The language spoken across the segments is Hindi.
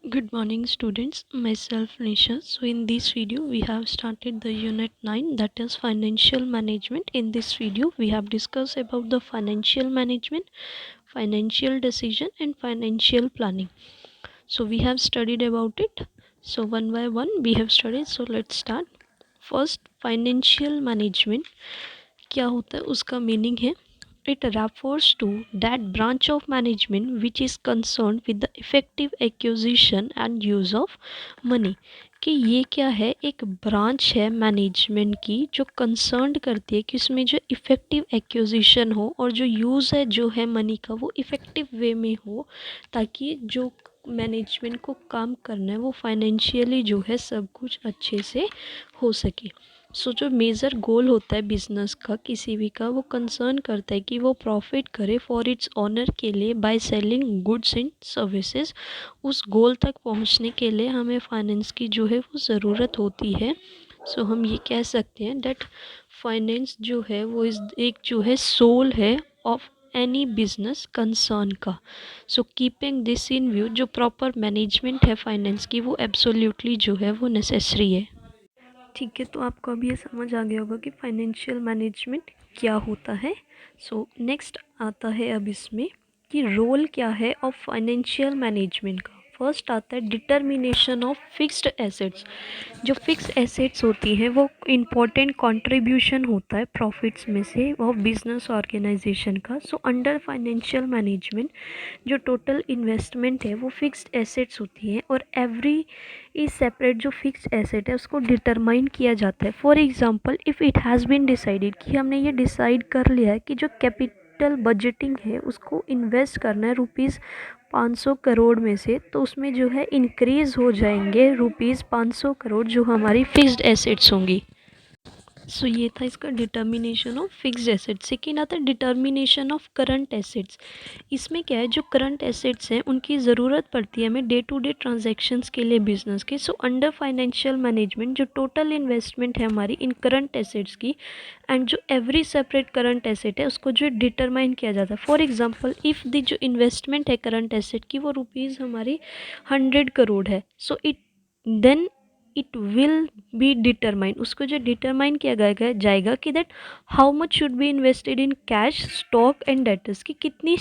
Good morning students, myself Nisha. So in this video we have started the unit 9, that is financial management. In this video we have discussed about the financial management, financial decision and financial planning. So we have studied about it. So one by one we have studied. So let's start. First, financial management क्या होता है उसका मीनिंग है it refers to that branch of management which is concern with the effective acquisition and use of money कि ये क्या है एक ब्रांच है मैनेजमेंट की जो कंसर्न करती है कि उसमें जो इफ़ेक्टिव एक्विजिशन हो और जो यूज़ है जो है मनी का वो इफ़ेक्टिव वे में हो ताकि जो मैनेजमेंट को काम करना है वो फाइनेंशियली जो है सब कुछ अच्छे से हो सके। सो जो मेजर गोल होता है बिजनेस का किसी भी का वो कंसर्न करता है कि वो प्रॉफिट करे फॉर इट्स ऑनर के लिए by selling goods and services. उस गोल तक पहुंचने के लिए हमें फाइनेंस की जो है वो ज़रूरत होती है। सो हम ये कह सकते हैं दैट फाइनेंस जो है वो इस एक जो है सोल है ऑफ एनी बिजनेस कंसर्न का। So keeping this in view जो प्रॉपर मैनेजमेंट है फाइनेंस की वो एब्सोल्युटली जो है वो नेसेसरी है। ठीक है, तो आपको अब ये समझ आ गया होगा कि फाइनेंशियल मैनेजमेंट क्या होता है। सो नेक्स्ट आता है अब इसमें कि रोल क्या है ऑफ फाइनेंशियल मैनेजमेंट का। फर्स्ट आता है डिटर्मिनेशन ऑफ फिक्स्ड एसेट्स। जो फिक्स एसेट्स होती हैं वो इम्पोर्टेंट कंट्रीब्यूशन होता है प्रॉफिट्स में से ऑफ बिजनेस ऑर्गेनाइजेशन का। सो अंडर फाइनेंशियल मैनेजमेंट जो टोटल इन्वेस्टमेंट है वो फिक्स्ड एसेट्स होती है और एवरी इज सेपरेट जो फिक्स्ड एसेट है उसको डिटरमाइन किया जाता है। For example if it has been decided कि हमने ये डिसाइड कर लिया है कि जो कैपिटल बजटिंग है उसको इन्वेस्ट करना है रुपीज़ 500 करोड़ में से, तो उसमें जो है इंक्रीज़ हो जाएंगे रुपीज़ 500 करोड़ जो हमारी फिक्स्ड एसेट्स होंगी। सो ये था इसका determination of fixed assets. Second आता है डिटर्मिनेशन ऑफ करंट एसेट्स। इसमें क्या है जो करंट एसेट्स हैं उनकी ज़रूरत पड़ती है हमें डे टू डे ट्रांजैक्शंस के लिए बिजनेस के। सो अंडर फाइनेंशियल मैनेजमेंट जो टोटल इन्वेस्टमेंट है हमारी इन करंट एसेट्स की एंड जो एवरी सेपरेट करंट एसेट है उसको जो डिटरमाइन किया जाता है। फॉर एग्जांपल इफ़ द जो इन्वेस्टमेंट है करंट एसेट की वो रुपीज़ हमारी 100 करोड़ है। So it then it will be determine उसको जो डिटरमाइन किया जाएगा कि that how much should be invested in cash stock and debtors की कितनी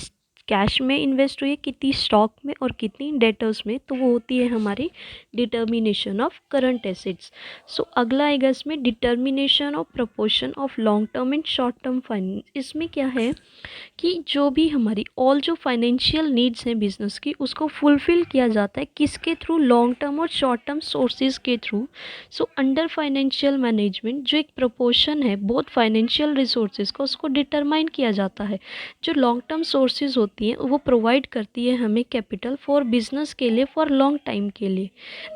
कैश में इन्वेस्ट हुई है कितनी स्टॉक में और कितनी डेटर्स में। तो वो होती है हमारी डिटर्मिनेशन ऑफ करंट एसेट्स। सो अगला आएगा इसमें determination of proportion of long term and short term finance. इसमें क्या है कि जो भी हमारी ऑल जो फाइनेंशियल नीड्स हैं बिजनेस की उसको फुलफ़िल किया जाता है किसके थ्रू लॉन्ग टर्म और शॉर्ट टर्म सोर्सेज के थ्रू। सो अंडर फाइनेंशियल मैनेजमेंट जो एक प्रोपोर्शन है बोथ फाइनेंशियल रिसोर्सेज का उसको डिटरमाइन किया जाता है। जो लॉन्ग टर्म सोर्सेज होती हैं वो प्रोवाइड करती है हमें कैपिटल फॉर बिजनेस के लिए फॉर लॉन्ग टाइम के लिए।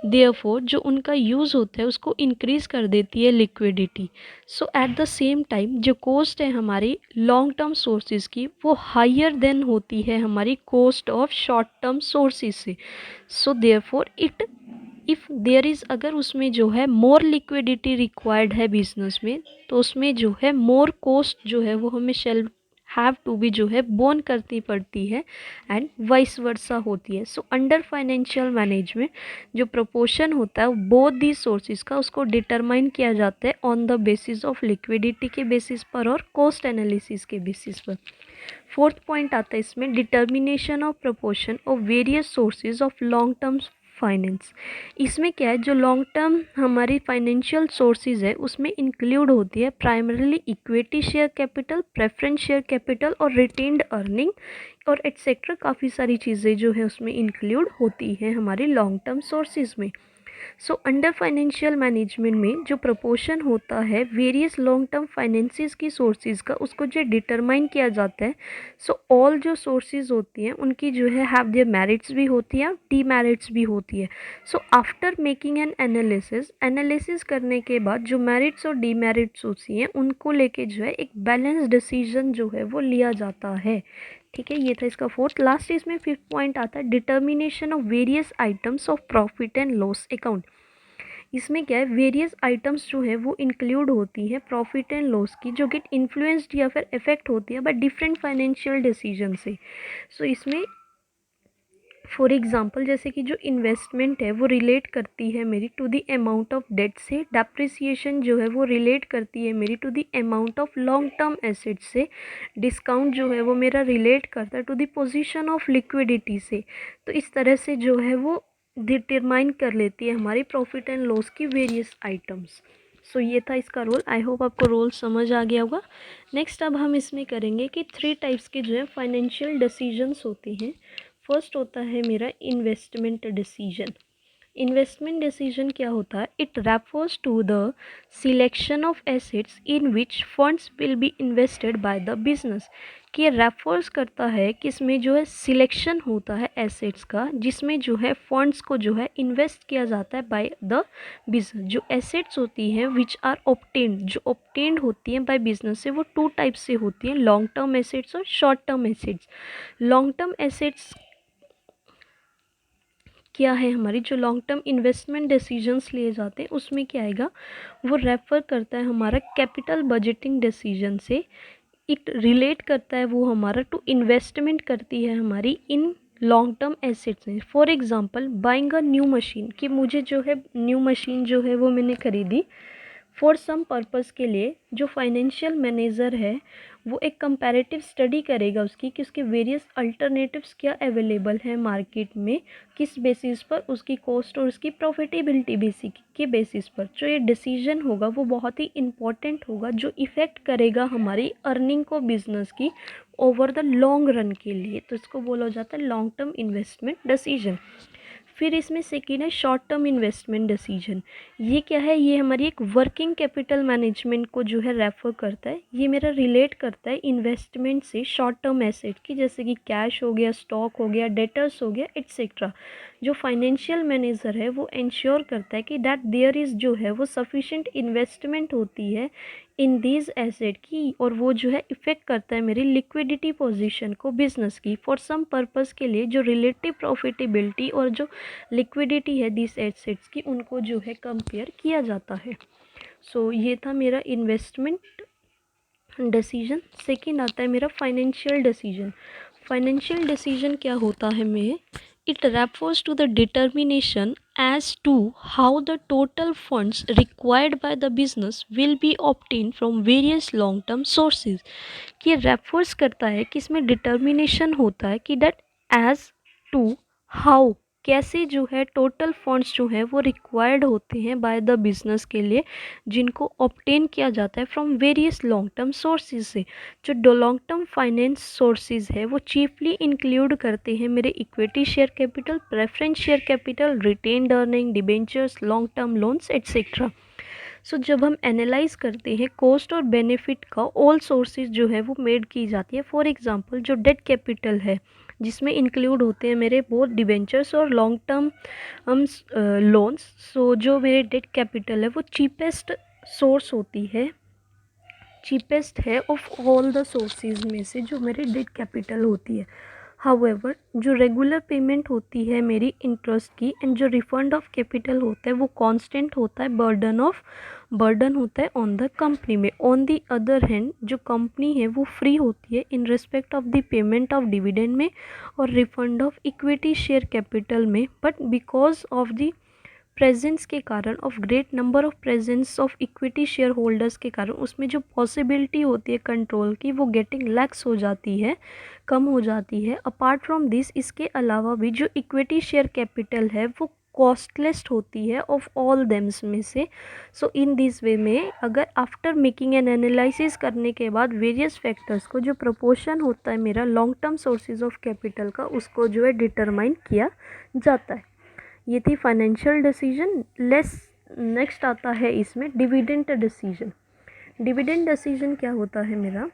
देयरफॉर जो उनका यूज़ होता है उसको इंक्रीज़ कर देती है liquidity. So at the same time जो कॉस्ट है हमारी लॉन्ग टर्म सोर्सेज की वो हायर देन होती है हमारी cost of short term sources से। So therefore it if there is अगर उसमें जो है मोर लिक्विडिटी रिक्वायर्ड है बिजनेस में तो उसमें जो है मोर कॉस्ट जो है वो हमें शेल हैव टू बी जो है बोन करनी पड़ती है एंड वाइस वर्सा होती है। सो अंडर फाइनेंशियल मैनेजमेंट जो प्रोपोर्शन होता है बोथ दी सोर्सेज का उसको डिटरमाइन किया जाता है on the basis of liquidity के बेसिस पर और कॉस्ट एनालिसिस के बेसिस पर। फोर्थ पॉइंट आता है इसमें determination of proportion of various sources of long term finance. इसमें क्या है जो लॉन्ग टर्म हमारी फाइनेंशियल सोर्सेज है उसमें इंक्लूड होती है primarily equity share capital preference share capital और रिटेन्ड अर्निंग और एट्सेट्रा काफ़ी सारी चीज़ें जो है उसमें इंक्लूड होती हैं हमारी लॉन्ग टर्म सोर्सेज में। सो अंडर फाइनेंशियल मैनेजमेंट में जो प्रोपोर्शन होता है वेरियस लॉन्ग टर्म फाइनेंसिस की सोर्सेज का उसको जो डिटरमाइन किया जाता है। सो ऑल जो सोर्सेज होती हैं उनकी जो है हैव देयर मेरिट्स भी होती हैं डीमेरिट्स भी होती है। So after making an analysis करने के बाद जो मेरिट्स और डीमेरिट्स होती हैं उनको लेके जो है एक बैलेंस डिसीजन जो है वो लिया जाता है। ठीक है, ये था इसका फोर्थ। लास्ट इसमें फिफ्थ पॉइंट आता है determination of various items of profit and loss account. इसमें क्या है वेरियस आइटम्स जो है वो इंक्लूड होती हैं प्रॉफिट एंड लॉस की जो गेट इन्फ्लुएंस्ड या फिर इफेक्ट होती है बट डिफरेंट फाइनेंशियल डिसीजन से। सो इसमें फॉर एग्जांपल जैसे कि जो इन्वेस्टमेंट है वो रिलेट करती है मेरी to the amount of debt से, डेप्रिसिएशन जो है वो रिलेट करती है मेरी to the amount of long term asset से, डिस्काउंट जो है वो मेरा रिलेट करता है to the position of liquidity से। तो इस तरह से जो है वो डिटरमाइन कर लेती है हमारी प्रॉफिट एंड लॉस की वेरियस आइटम्स। सो ये था इसका रोल। आई होप आपको रोल समझ आ गया होगा। नेक्स्ट अब हम इसमें करेंगे कि 3 टाइप्स के जो है फाइनेंशियल डिसीजंस होते हैं। फर्स्ट होता है मेरा इन्वेस्टमेंट डिसीजन। इन्वेस्टमेंट डिसीजन क्या होता है? It refers to the selection of assets in which funds will be invested by the business. कि ये रेफर्स करता है कि इसमें जो है सिलेक्शन होता है एसेट्स का, जिसमें जो है फंड्स को जो है इन्वेस्ट किया जाता है बाय द बिजनेस। जो एसेट्स होती हैं विच आर ऑब्टेन्ड, जो ऑब्टेन्ड होती हैं बाय बिजनेस से, वो 2 टाइप से होती हैं, लॉन्ग टर्म एसेट्स और short term assets. Long term assets क्या है? हमारी जो लॉन्ग टर्म इन्वेस्टमेंट डिसीजंस लिए जाते हैं उसमें क्या आएगा? वो रेफ़र करता है हमारा कैपिटल बजटिंग डिसीजन से। इट रिलेट करता है वो हमारा टू इन्वेस्टमेंट करती है हमारी इन लॉन्ग टर्म एसेट्स में। For example buying a new machine, कि मुझे जो है न्यू मशीन जो है वो मैंने खरीदी फॉर सम पर्पज़ के लिए। जो फाइनेंशियल मैनेजर है वो एक कंपैरेटिव स्टडी करेगा उसकी, कि उसके वेरियस अल्टरनेटिव्स क्या अवेलेबल हैं मार्केट में, किस बेसिस पर, उसकी कॉस्ट और उसकी प्रॉफिटेबिलिटी बेसिक के बेसिस पर। जो ये डिसीजन होगा वो बहुत ही इम्पॉर्टेंट होगा, जो इफ़ेक्ट करेगा हमारी अर्निंग को बिजनेस की ओवर द लॉन्ग रन के लिए। तो इसको बोला जाता है लॉन्ग टर्म इन्वेस्टमेंट डिसीजन। फिर इसमें सेकेंड है शॉर्ट टर्म इन्वेस्टमेंट डिसीजन। ये क्या है? ये हमारी एक वर्किंग कैपिटल मैनेजमेंट को जो है रेफ़र करता है। ये मेरा रिलेट करता है इन्वेस्टमेंट से शॉर्ट टर्म एसेट की, जैसे कि कैश हो गया, स्टॉक हो गया, डेटर्स हो गया, एट्सेट्रा। जो फाइनेंशियल मैनेजर है वो इंश्योर करता है कि दैट देयर इज़ जो है वो सफिशेंट इन्वेस्टमेंट होती है इन दीज एसेट की, और वो जो है इफ़ेक्ट करता है मेरी लिक्विडिटी पोजीशन को बिजनेस की फॉर सम पर्पस के लिए, जो रिलेटिव प्रॉफिटेबिलिटी और जो लिक्विडिटी है दिस एसेट्स की, उनको जो है कंपेयर किया जाता है। सो ये था मेरा इन्वेस्टमेंट डिसीजन। सेकंड आता है मेरा फाइनेंशियल डिसीजन। फाइनेंशियल डिसीजन क्या होता है मेरे? It refers to the determination as to how the total funds required by the business will be obtained from various long term sources। कि रेफर्स करता है कि इसमें डिटर्मिनेशन होता है कि दैट एज टू हाउ, कैसे जो है टोटल फंड्स जो है वो रिक्वायर्ड होते हैं बाय द बिजनेस के लिए, जिनको ऑब्टेन किया जाता है from various long term sources से। जो लॉन्ग टर्म फाइनेंस सोर्सेज है वो चीफली इंक्लूड करते हैं मेरे equity share capital, preference share capital, retained earning, debentures, long term loans etcetera. So जब हम एनालाइज करते हैं कॉस्ट और बेनिफिट का, ऑल सोर्सेज जो है वो मेड की जाती है। फॉर एग्जांपल जो डेट कैपिटल है, जिसमें इंक्लूड होते हैं मेरे बोथ डिबेंचर्स और लॉन्ग टर्म लोन्स। सो जो मेरे डेट कैपिटल है वो चीपेस्ट सोर्स होती है, चीपेस्ट है ऑफ ऑल द सोर्सेज में से जो मेरे डेट कैपिटल होती है। हाउएवर जो रेगुलर पेमेंट होती है मेरी इंटरेस्ट की एंड जो रिफंड ऑफ कैपिटल होता है वो कांस्टेंट होता है, बर्डन होता है ऑन द कंपनी में। ऑन द अदर हैंड जो कंपनी है वो फ्री होती है in respect of the payment of dividend में और refund of equity share capital में। But because of the presence के कारण, of great number of presence of equity share holders के कारण, उसमें जो पॉसिबिलिटी होती है कंट्रोल की वो गेटिंग लैक्स हो जाती है, कम हो जाती है। अपार्ट फ्रॉम दिस, इसके अलावा भी जो इक्विटी शेयर कैपिटल है वो कॉस्टलेस होती है ऑफ ऑल देम्स में से। सो इन दिस वे में अगर आफ्टर मेकिंग एन एनालिसिस करने के बाद वेरियस फैक्टर्स को, जो प्रोपोर्शन होता है मेरा long term sources of capital का, उसको जो है डिटरमाइन किया जाता है। ये थी फाइनेंशियल डिसीजन। नेक्स्ट आता है इसमें डिविडेंड डिसीजन। डिविडेंड डिसीजन क्या होता है मेरा?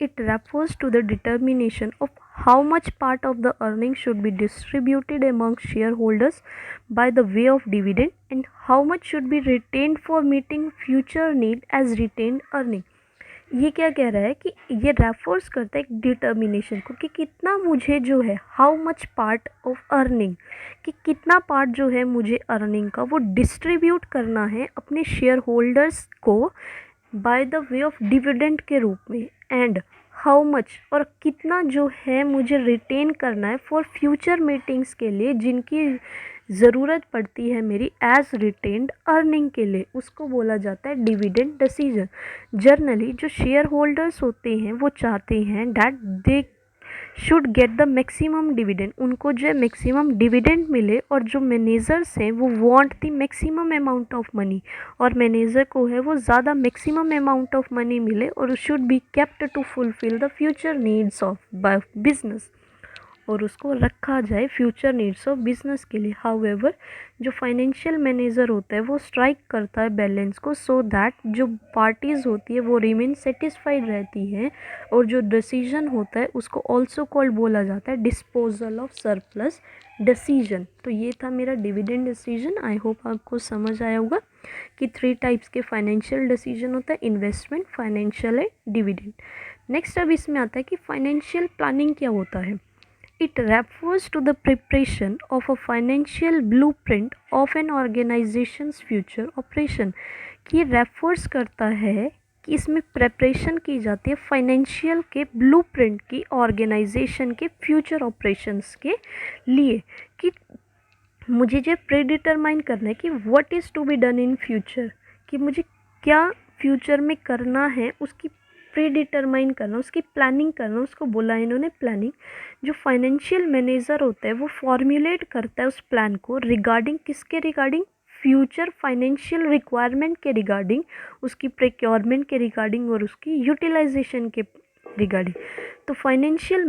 It refers to the determination of how much part of the earning should be distributed among share holders by the way of dividend and how much should be retained for meeting future need as retained earning. ये क्या कह रहा है कि ये रेफर्स करता है एक डिटर्मिनेशन को, कि कितना मुझे जो है, how much part of earning, कि कितना पार्ट जो है मुझे अर्निंग का वो डिस्ट्रीब्यूट करना है अपने शेयर होल्डर्स को bye the way of dividend के रूप में, एंड हाउ मच और कितना जो है मुझे रिटेन करना है फॉर फ्यूचर मीटिंग्स के लिए जिनकी ज़रूरत पड़ती है मेरी एज रिटेन्ड अर्निंग के लिए, उसको बोला जाता है डिविडेंड डिसीजन। जनरली जो शेयर होल्डर्स होते हैं वो चाहते हैं that they should get the maximum dividend, उनको जो है मैक्सिमम डिविडेंड मिले, और जो मैनेजर्स हैं वो want the maximum amount of money, और मैनेजर को है वो ज़्यादा मैक्सिमम अमाउंट ऑफ मनी मिले और should be kept to fulfil the future needs of business, और उसको रखा जाए फ्यूचर नीड्स ऑफ बिजनेस के लिए। हाउएवर जो फाइनेंशियल मैनेजर होता है वो स्ट्राइक करता है बैलेंस को सो दैट जो पार्टीज़ होती है वो रिमेन सेटिस्फाइड रहती है, और जो डिसीजन होता है उसको ऑल्सो कॉल्ड बोला जाता है डिस्पोजल ऑफ सरप्लस डिसीजन। तो ये था मेरा डिविडेंड डिसीजन। आई होप आपको समझ आया होगा कि 3 टाइप्स के फाइनेंशियल डिसीजन होता है, investment, financial and dividend. Next अब इसमें आता है कि फाइनेंशियल प्लानिंग क्या होता है। It refers to the preparation of a financial blueprint of an organization's future operation। कि रेफर्स करता है कि इसमें प्रेपरेशन की जाती है फाइनेंशियल के ब्लूप्रिंट की ऑर्गेनाइजेशन के फ्यूचर ऑपरेशंस के लिए, कि मुझे जो प्री डिटरमाइन करना है कि what is to be done in future, कि मुझे क्या फ्यूचर में करना है उसकी प्री डिटरमाइन करना, उसकी प्लानिंग करना, उसको बोला इन्होंने प्लानिंग। जो फाइनेंशियल मैनेजर होता है वो फॉर्मुलेट करता है उस प्लान को रिगार्डिंग किसके रिगार्डिंग, फ्यूचर फाइनेंशियल रिक्वायरमेंट के रिगार्डिंग, उसकी प्रोक्योरमेंट के रिगार्डिंग और उसकी यूटिलाइजेशन के रिगार्डिंग। तो फाइनेंशियल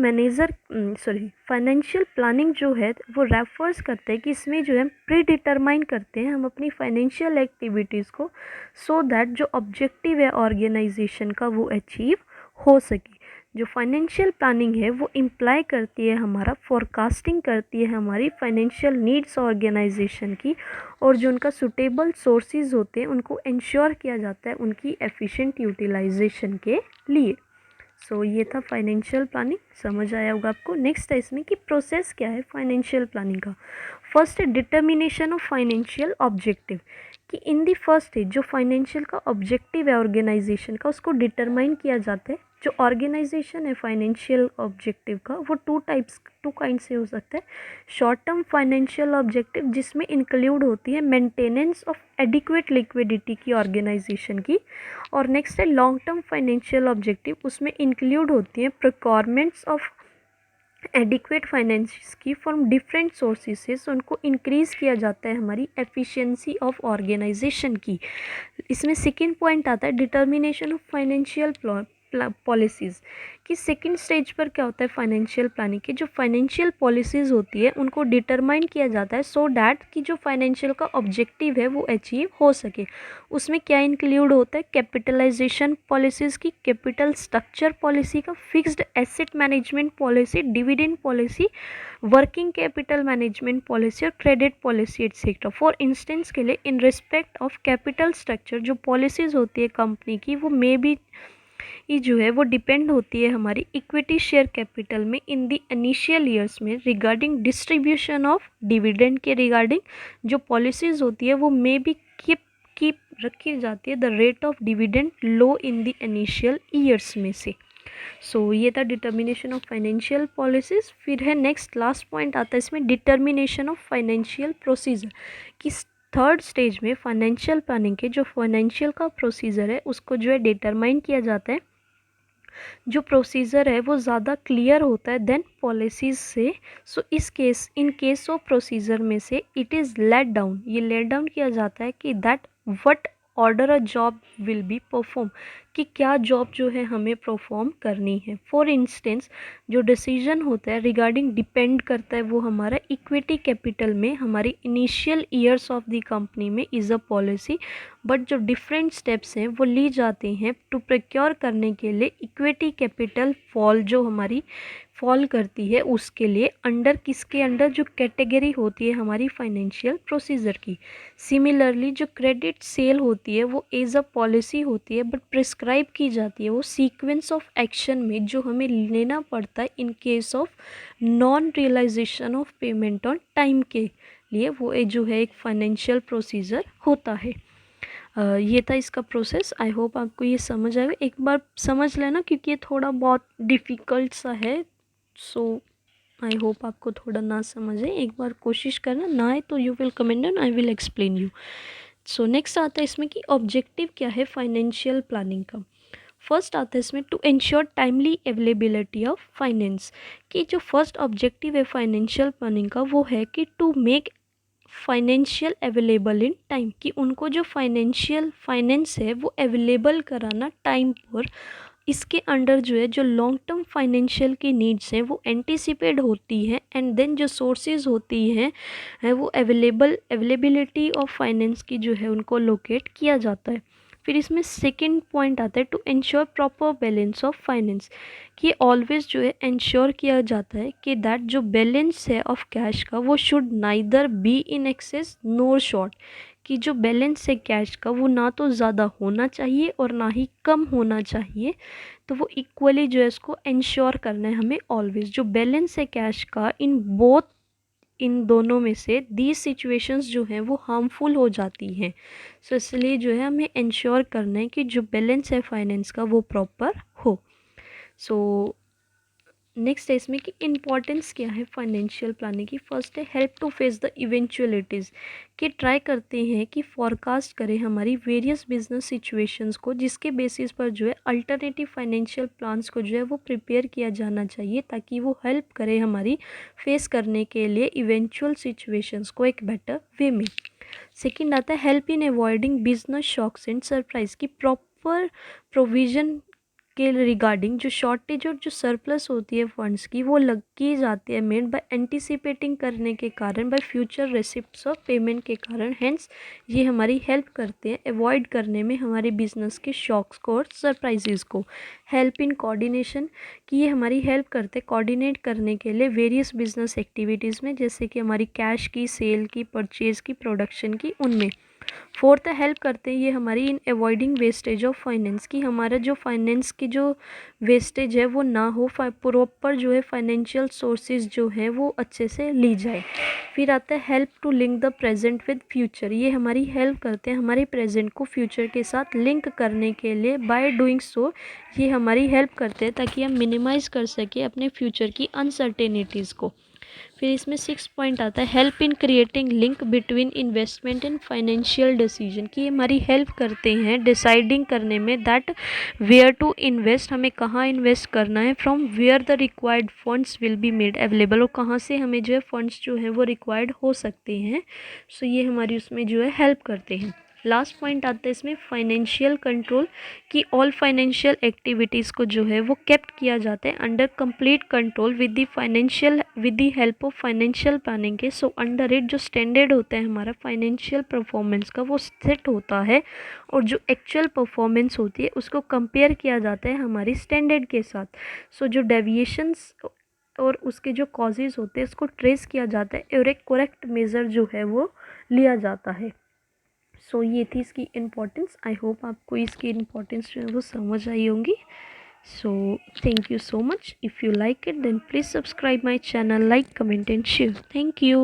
प्लानिंग जो है वो रेफर्स करते हैं कि इसमें जो है प्री डिटरमाइन करते हैं हम अपनी फाइनेंशियल एक्टिविटीज़ को सो दैट जो ऑब्जेक्टिव है ऑर्गेनाइजेशन का वो अचीव हो सके। जो फाइनेंशियल प्लानिंग है वो इम्प्लाई करती है हमारा फोरकास्टिंग करती है हमारी फाइनेंशियल नीड्स ऑर्गेनाइजेशन की, और जो उनका सुटेबल सोर्सेज होते हैं उनको इंश्योर किया जाता है उनकी एफिशिएंट यूटिलाइजेशन के लिए। सो ये था फाइनेंशियल प्लानिंग, समझ आया होगा आपको। नेक्स्ट है इसमें कि प्रोसेस क्या है फाइनेंशियल प्लानिंग का। फर्स्ट है डिटर्मिनेशन ऑफ फाइनेंशियल ऑब्जेक्टिव, कि इन दी फर्स्ट स्टेज जो फाइनेंशियल का ऑब्जेक्टिव है ऑर्गेनाइजेशन का उसको डिटरमाइन किया जाता है। जो ऑर्गेनाइजेशन है फाइनेंशियल ऑब्जेक्टिव का वो टू काइंड से हो सकता है। शॉर्ट टर्म फाइनेंशियल ऑब्जेक्टिव जिसमें इंक्लूड होती है मेंटेनेंस ऑफ एडिक्वेट लिक्विडिटी की ऑर्गेनाइजेशन की, और नेक्स्ट है लॉन्ग टर्म फाइनेंशियल ऑब्जेक्टिव, उसमें इंक्लूड होती है प्रिक्वायरमेंट्स ऑफ एडिक्वेट फाइनेंस की फ्रॉम डिफरेंट सोर्सेज से उनको इंक्रीज़ किया जाता है हमारी एफिशिएंसी ऑफ ऑर्गेनाइजेशन की। इसमें सेकेंड पॉइंट आता है डिटर्मिनेशन ऑफ फाइनेंशियल पॉलिसीज़, कि सेकेंड स्टेज पर क्या होता है फाइनेंशियल प्लानिंग की, जो फाइनेंशियल पॉलिसीज़ होती है उनको डिटरमाइन किया जाता है सो डैट कि जो फाइनेंशियल का ऑब्जेक्टिव है वो अचीव हो सके। उसमें क्या इंक्लूड होता है कैपिटलाइजेशन पॉलिसीज़ की, कैपिटल स्ट्रक्चर पॉलिसी का, fixed asset management policy, dividend policy, working capital management policy और credit policy etcetera. For instance के लिए in respect of capital structure जो पॉलिसीज़ होती है कंपनी की वो मे बी ये जो है वो डिपेंड होती है हमारी इक्विटी शेयर कैपिटल में इन द इनिशियल ईयर्स में रिगार्डिंग डिस्ट्रीब्यूशन ऑफ डिविडेंड के रिगार्डिंग जो पॉलिसीज़ होती है वो मे बी कीप रखी जाती है the rate of dividend low in the initial years में से। सो ये था डिटर्मिनेशन ऑफ फाइनेंशियल पॉलिसीज़। फिर है नेक्स्ट लास्ट पॉइंट आता है इसमें डिटर्मिनेशन ऑफ फाइनेंशियल प्रोसीजर, कि थर्ड स्टेज में फाइनेंशियल प्लानिंग के जो फाइनेंशियल का प्रोसीजर है उसको जो है डिटरमाइन किया जाता है। जो प्रोसीजर है वो ज़्यादा क्लियर होता है देन पॉलिसीज़ से। सो इन केस ऑफ प्रोसीजर में से इट इज़ लेट डाउन, ये लेट डाउन किया जाता है कि that what order a job will be perform, कि क्या जॉब जो है हमें परफॉर्म करनी है। फॉर इंस्टेंस जो डिसीजन होता है रिगार्डिंग डिपेंड करता है वो हमारा इक्विटी कैपिटल में हमारी initial years of the company में इज़ अ पॉलिसी, बट जो डिफरेंट स्टेप्स हैं वो ली जाते हैं टू प्रोक्योर करने के लिए इक्विटी कैपिटल फॉल जो हमारी फॉल करती है उसके लिए अंडर किसके अंडर जो कैटेगरी होती है हमारी फाइनेंशियल प्रोसीजर की। सिमिलरली जो क्रेडिट सेल होती है वो एज अ पॉलिसी होती है बट प्रिस्क्राइब की जाती है वो सीक्वेंस ऑफ एक्शन में जो हमें लेना पड़ता है in case of non realisation of payment on time के लिए, वो जो है एक फाइनेंशियल प्रोसीजर होता है। ये था इसका प्रोसेस। आई होप आपको ये समझ आएगा, एक बार समझ लेना क्योंकि ये थोड़ा बहुत डिफ़िकल्ट सा है। सो आई होप आपको थोड़ा ना समझे, एक बार कोशिश करना, ना आए तो you will comment and I will explain you. So next आता है इसमें कि ऑब्जेक्टिव क्या है फाइनेंशियल प्लानिंग का। फर्स्ट आता है इसमें to ensure timely availability of finance, कि जो फर्स्ट ऑब्जेक्टिव है फाइनेंशियल प्लानिंग का वो है कि to make financial available in time, कि उनको जो फाइनेंशियल फाइनेंस है वो अवेलेबल कराना टाइम पर। इसके अंडर जो है जो लॉन्ग टर्म फाइनेंशियल की नीड्स हैं वो एंटिसिपेट होती हैं, एंड देन जो सोर्सेज होती हैं है वो अवेलेबिलिटी ऑफ फाइनेंस की जो है उनको लोकेट किया जाता है। फिर इसमें सेकंड पॉइंट आता है to ensure proper balance of finance, कि ऑलवेज जो है इंश्योर किया जाता है कि दैट जो बैलेंस है ऑफ कैश का वो should neither be in excess NOR short, कि जो बैलेंस है कैश का वो ना तो ज़्यादा होना चाहिए और ना ही कम होना चाहिए, तो वो इक्वली जो है इसको इंश्योर करना है हमें ऑलवेज। जो बैलेंस है कैश का इन दोनों में से दीज सिचुएशंस जो हैं वो हार्मफुल हो जाती हैं। सो इसलिए जो है हमें इंश्योर करना है कि जो बैलेंस है फाइनेंस का वो प्रॉपर हो। सो नेक्स्ट है इसमें कि इम्पॉर्टेंस क्या है फाइनेंशियल प्लानिंग की। फर्स्ट है हेल्प टू फेस द इवेंचुअलिटीज़, कि ट्राई करते हैं कि फॉरकास्ट करें हमारी वेरियस बिजनेस सिचुएशंस को, जिसके बेसिस पर जो है अल्टरनेटिव फाइनेंशियल प्लान्स को जो है वो प्रिपेयर किया जाना चाहिए, ताकि वो हेल्प करे हमारी फेस करने के लिए इवेंचुअल सिचुएशंस को एक बेटर वे में। सेकेंड आता है help in avoiding business shocks and surprise, की प्रॉपर प्रोविजन के रिगार्डिंग जो शॉर्टेज और जो सरप्लस होती है फंड्स की वो लग की जाती है मेड बाय एंटिसिपेटिंग करने के कारण, by future receipts of payment के कारण। हेंस ये हमारी हेल्प करते हैं अवॉइड करने में हमारे बिजनेस के शॉक्स को और सरप्राइजेज को। हेल्प इन कोऑर्डिनेशन, कि ये हमारी हेल्प करते हैं कोऑर्डिनेट करने के लिए वेरियस बिजनेस एक्टिविटीज़ में, जैसे कि हमारी कैश की, सेल की, परचेज़ की, प्रोडक्शन की, उनमें। फोर्थ है हेल्प करते हैं ये हमारी इन अवॉइडिंग वेस्टेज ऑफ फाइनेंस, की हमारा जो फाइनेंस की जो वेस्टेज है वो ना हो, प्रॉपर जो है फाइनेंशियल सोर्सेज जो है वो अच्छे से ली जाए। फिर आता है help to link the present with future, ये हमारी हेल्प करते हैं हमारे प्रेजेंट को फ्यूचर के साथ लिंक करने के लिए। बाय डूइंग सो ये हमारी हेल्प करते हैं ताकि हम मिनिमाइज कर सकें अपने फ्यूचर की अनसर्टेनिटीज़ को। फिर इसमें 6 पॉइंट आता है help in creating link between investment and financial decision, की हमारी हेल्प करते हैं डिसाइडिंग करने में दैट वेयर टू इन्वेस्ट, हमें कहाँ इन्वेस्ट करना है, from where the required funds will be made available, और कहाँ से हमें जो है फंड्स जो है वो रिक्वायर्ड हो सकते हैं। सो ये हमारी उसमें जो है हेल्प करते हैं। लास्ट पॉइंट आता है इसमें फाइनेंशियल कंट्रोल, कि ऑल फाइनेंशियल एक्टिविटीज़ को जो है वो केप्ट किया जाता है under complete control with the help of financial planning के। सो अंडर इट जो स्टैंडर्ड होता है हमारा फाइनेंशियल परफॉर्मेंस का वो सेट होता है, और जो एक्चुअल परफॉर्मेंस होती है उसको कंपेयर किया जाता है हमारी स्टैंडर्ड के साथ। सो जो डेविएशंस और उसके जो कॉजेज़ होते हैं उसको ट्रेस किया जाता है और एक करेक्ट मेज़र जो है वो लिया जाता है। सो ये थी इसकी इम्पोर्टेंस। आई होप आपको इसकी इम्पोर्टेंस जो है वो समझ आई होंगी। So thank you so much. If you like it then please subscribe my channel, like, comment and share. Thank you.